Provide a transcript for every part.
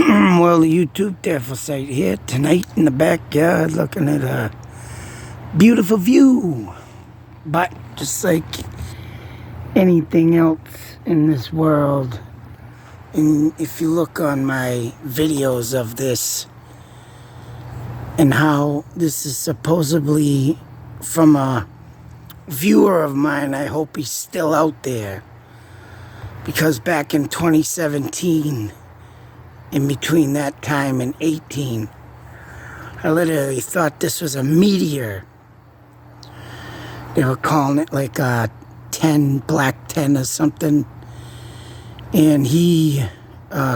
Well, the YouTube Terfel site here tonight in the backyard looking at a beautiful view. But just like anything else in this world, and if you look on my videos of this and how this is supposedly from a viewer of mine, I hope he's still out there. Because back in 2017, in between that time and 18, I literally thought this was a meteor. They were calling it like a 10, black 10 or something. And he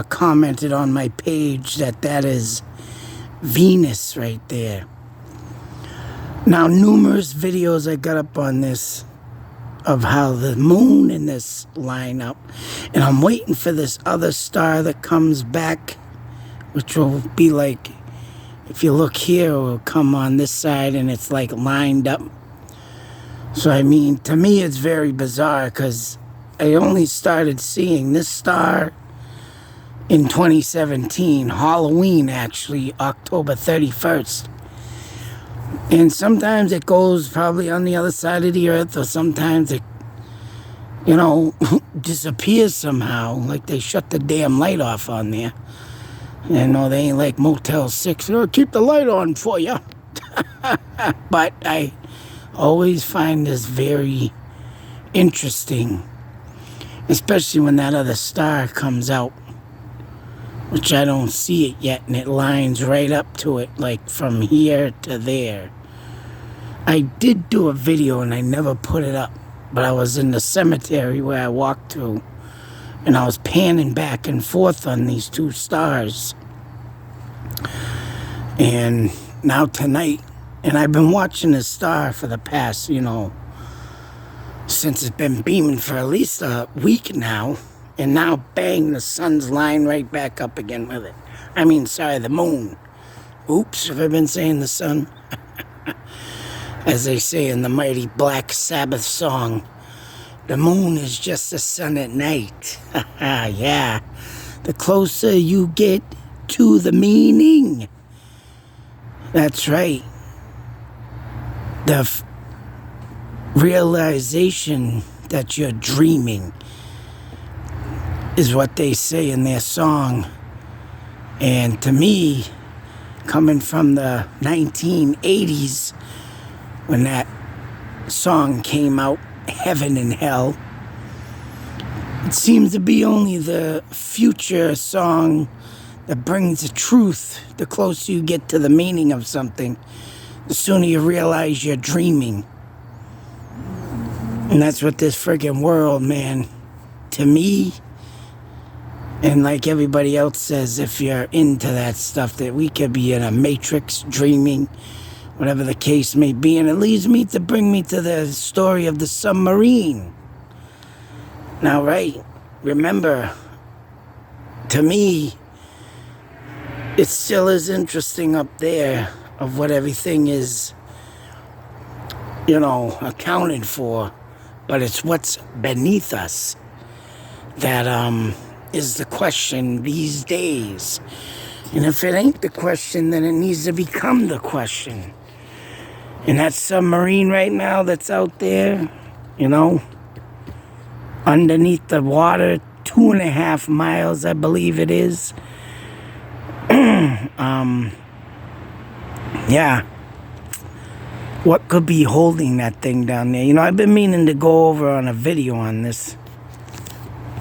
commented on my page that is Venus right there. Now, numerous videos I got up on this of how the moon and this line up, and I'm waiting for this other star that comes back, which will be like, if you look here, it will come on this side and it's like lined up. So I mean, to me it's very bizarre because I only started seeing this star in 2017, Halloween actually, October 31st. And sometimes it goes probably on the other side of the earth, or sometimes it, disappears somehow, like they shut the damn light off on there. You know, they ain't like Motel 6, keep the light on for you. But I always find this very interesting, especially when that other star comes out, which I don't see it yet, and it lines right up to it, like from here to there. I did do a video and I never put it up, but I was in the cemetery where I walked through, and I was panning back and forth on these two stars. And now tonight, and I've been watching this star for the past, since it's been beaming for at least a week now. And now, bang, the sun's lined right back up again with it. I mean, sorry, the moon. Oops, have I been saying the sun? As they say in the mighty Black Sabbath song, the moon is just the sun at night. Yeah, the closer you get to the meaning. That's right. The realization that you're dreaming is what they say in their song. And to me, coming from the 1980s, when that song came out, Heaven and Hell, it seems to be only the future song that brings the truth. The closer you get to the meaning of something, the sooner you realize you're dreaming. And that's what this friggin' world, man, to me, and like everybody else says, if you're into that stuff, that we could be in a matrix, dreaming, whatever the case may be. And it leads me to bring me to the story of the submarine. Now, right, remember, to me, it still is interesting up there of what everything is, accounted for. But it's what's beneath us that is the question these days. And if it ain't the question, then it needs to become the question. And that submarine right now that's out there, underneath the water, 2.5 miles, I believe it is. Yeah. What could be holding that thing down there? I've been meaning to go over on a video on this.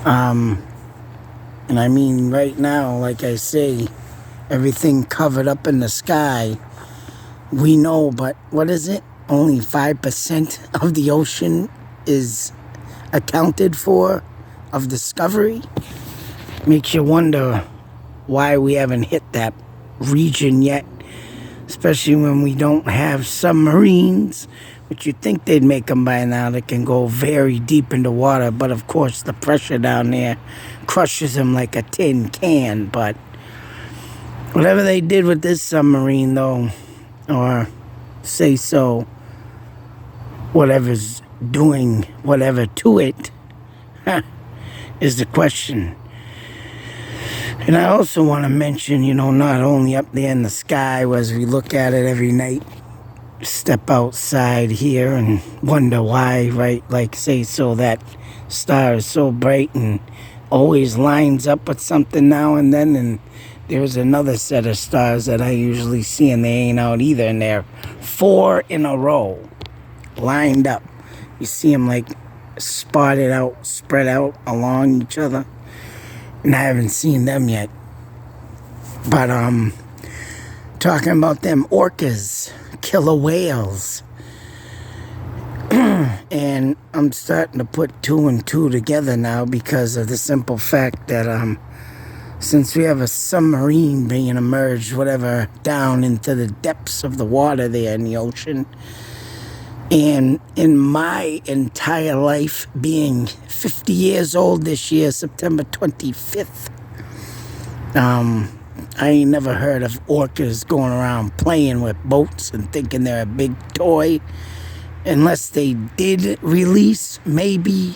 And I mean, right now, like I say, everything covered up in the sky. We know, but what is it? Only 5% of the ocean is accounted for of discovery. Makes you wonder why we haven't hit that region yet, especially when we don't have submarines, which you'd think they'd make them by now, that can go very deep into water. But of course, the pressure down there crushes them like a tin can. But whatever they did with this submarine, though, or say so, whatever's doing whatever to it, is the question. And I also want to mention, not only up there in the sky as we look at it every night, step outside here and wonder why, right? Like, say, so that star is so bright and always lines up with something now and then, and there's another set of stars that I usually see and they ain't out either, and they're 4 in a row lined up. You see them like spotted out, spread out along each other, and I haven't seen them yet. But talking about them orcas, killer whales, and I'm starting to put 2 and 2 together now because of the simple fact that since we have a submarine being emerged, whatever, down into the depths of the water there in the ocean, and in my entire life, being 50 years old this year, September 25th, I ain't never heard of orcas going around playing with boats and thinking they're a big toy, unless they did release, maybe,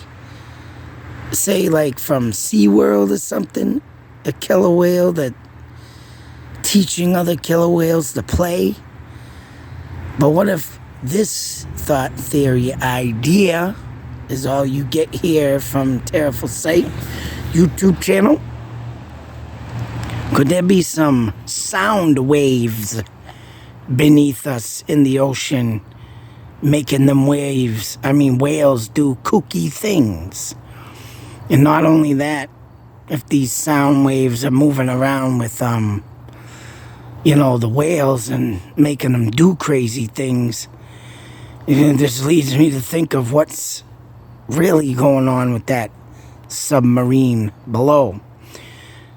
say, like from SeaWorld or something, a killer whale that teaching other killer whales to play. But what if this thought theory idea is all you get here from Terrible Sight YouTube channel? Could there be some sound waves beneath us in the ocean making them waves? I mean, whales do kooky things. And not only that, if these sound waves are moving around with, the whales and making them do crazy things, it just leads me to think of what's really going on with that submarine below.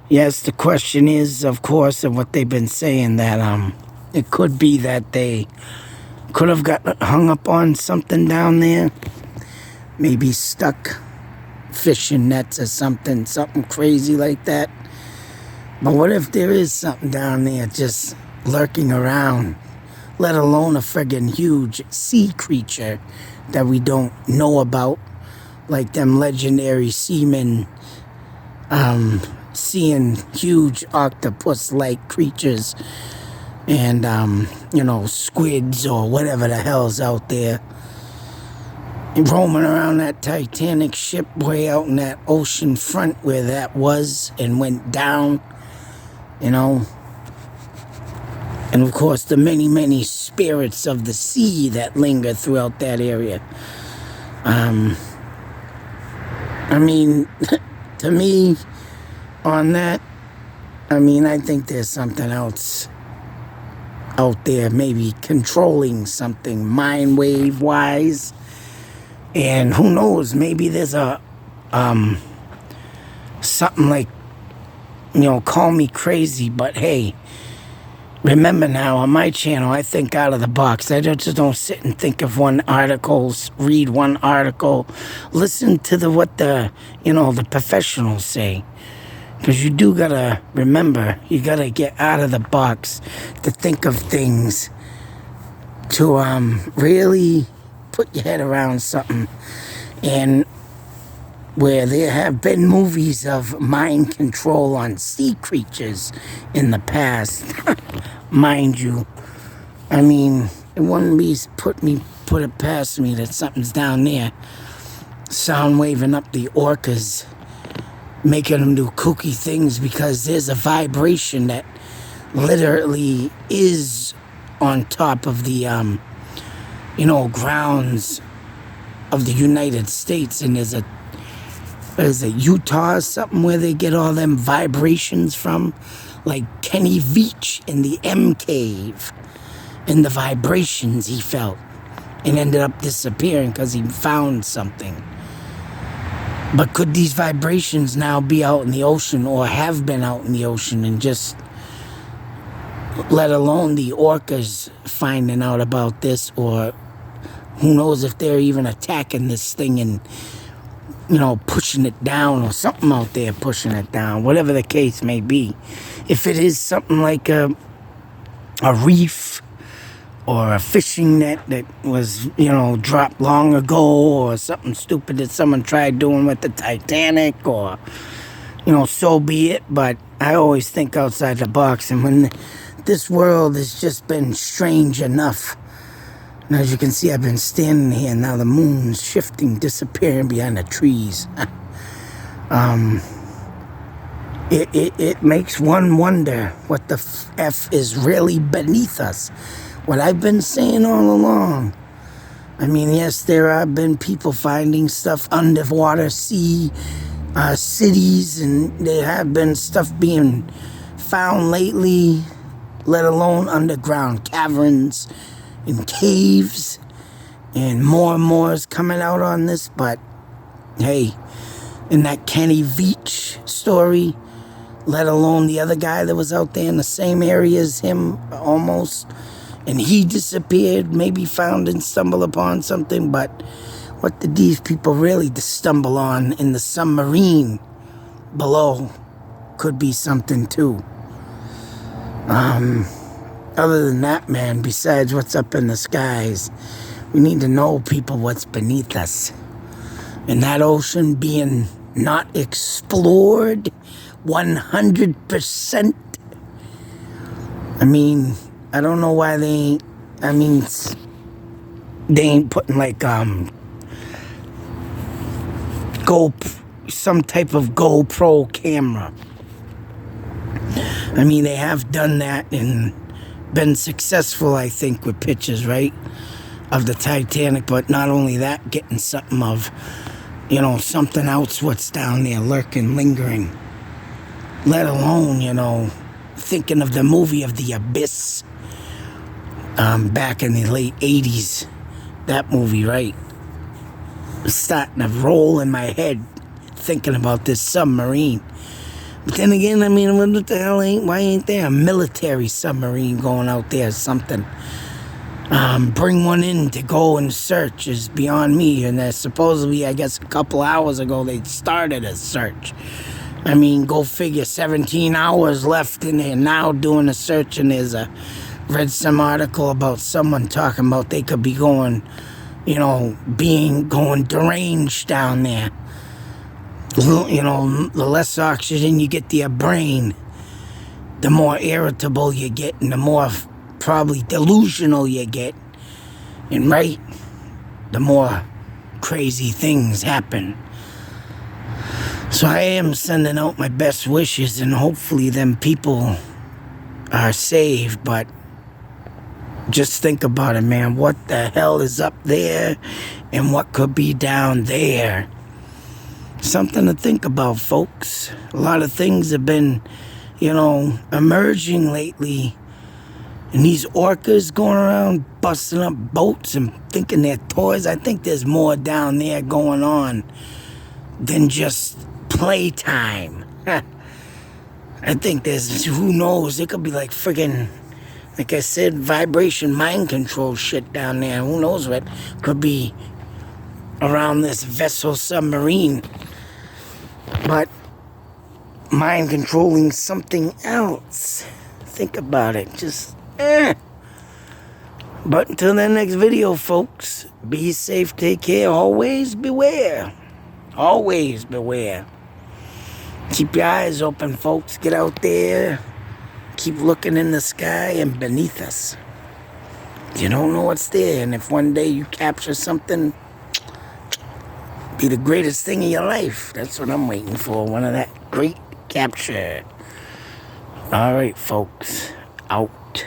Yes, the question is, of course, of what they've been saying, that it could be that they could have got hung up on something down there. Maybe stuck fishing nets or something crazy like that. But what if there is something down there just lurking around, let alone a friggin' huge sea creature that we don't know about, like them legendary seamen seeing huge octopus-like creatures and, squids or whatever the hell's out there roaming around that Titanic ship way out in that ocean front where that was and went down, And of course, the many, many spirits of the sea that linger throughout that area. To me, on that, I think there's something else out there, maybe controlling something mind wave wise. And who knows, maybe there's a, something like, call me crazy, but hey, remember now, on my channel, I think out of the box. I just don't sit and think of read one article, listen to what the professionals say. Because you do gotta remember, you gotta get out of the box to think of things, to really put your head around something. And where there have been movies of mind control on sea creatures in the past, mind you, it wouldn't be put it past me that something's down there sound waving up the orcas, making them do kooky things, because there's a vibration that literally is on top of the grounds of the United States, and there's a Utah or something where they get all them vibrations from, like Kenny Veach in the M Cave, and the vibrations he felt and ended up disappearing because he found something. But could these vibrations now be out in the ocean, or have been out in the ocean, and just, let alone the orcas finding out about this, or who knows if they're even attacking this thing and, pushing it down, or something out there pushing it down, whatever the case may be. If it is something like a reef or a fishing net that was, dropped long ago, or something stupid that someone tried doing with the Titanic, or, so be it. But I always think outside the box. And when this world has just been strange enough. And as you can see, I've been standing here. Now the moon's shifting, disappearing behind the trees. It makes one wonder what the F is really beneath us. What I've been saying all along. I mean, yes, there have been people finding stuff underwater, cities, and there have been stuff being found lately, let alone underground caverns and caves, and more is coming out on this. But hey, in that Kenny Veach story, let alone the other guy that was out there in the same area as him almost, and he disappeared, maybe found and stumbled upon something. But what did these people really stumble on in the submarine below could be something too. Other than that, man, besides what's up in the skies, we need to know, people, what's beneath us. And that ocean being not explored 100%. I mean, I don't know why they ain't putting like some type of GoPro camera. I mean, they have done that and been successful, I think, with pictures, right, of the Titanic. But not only that, getting something of, something else what's down there lurking, lingering. Let alone, thinking of the movie of The Abyss back in the late 80s. That movie, right? Starting to roll in my head thinking about this submarine. But then again, I mean, what the hell why ain't there a military submarine going out there or something? Bring one in to go and search is beyond me. And supposedly, I guess a couple hours ago, they started a search. I mean, go figure, 17 hours left in there now doing a search. And read some article about someone talking about they could be going, going deranged down there. The less oxygen you get to your brain, the more irritable you get and the more probably delusional you get. And right, the more crazy things happen. So I am sending out my best wishes, and hopefully them people are saved. But just think about it, man. What the hell is up there and what could be down there? Something to think about, folks. A lot of things have been, emerging lately. And these orcas going around busting up boats and thinking they're toys. I think there's more down there going on than just playtime. I think there's, who knows, it could be like friggin', like I said, vibration mind control shit down there. Who knows what could be around this vessel submarine. But mind controlling something else. Think about it. Just, But until that next video, folks, be safe, take care, always beware. Always beware. Keep your eyes open, folks. Get out there. Keep looking in the sky and beneath us. You don't know what's there. And if one day you capture something, be the greatest thing in your life. That's what I'm waiting for. One of that great capture. All right, folks. Out.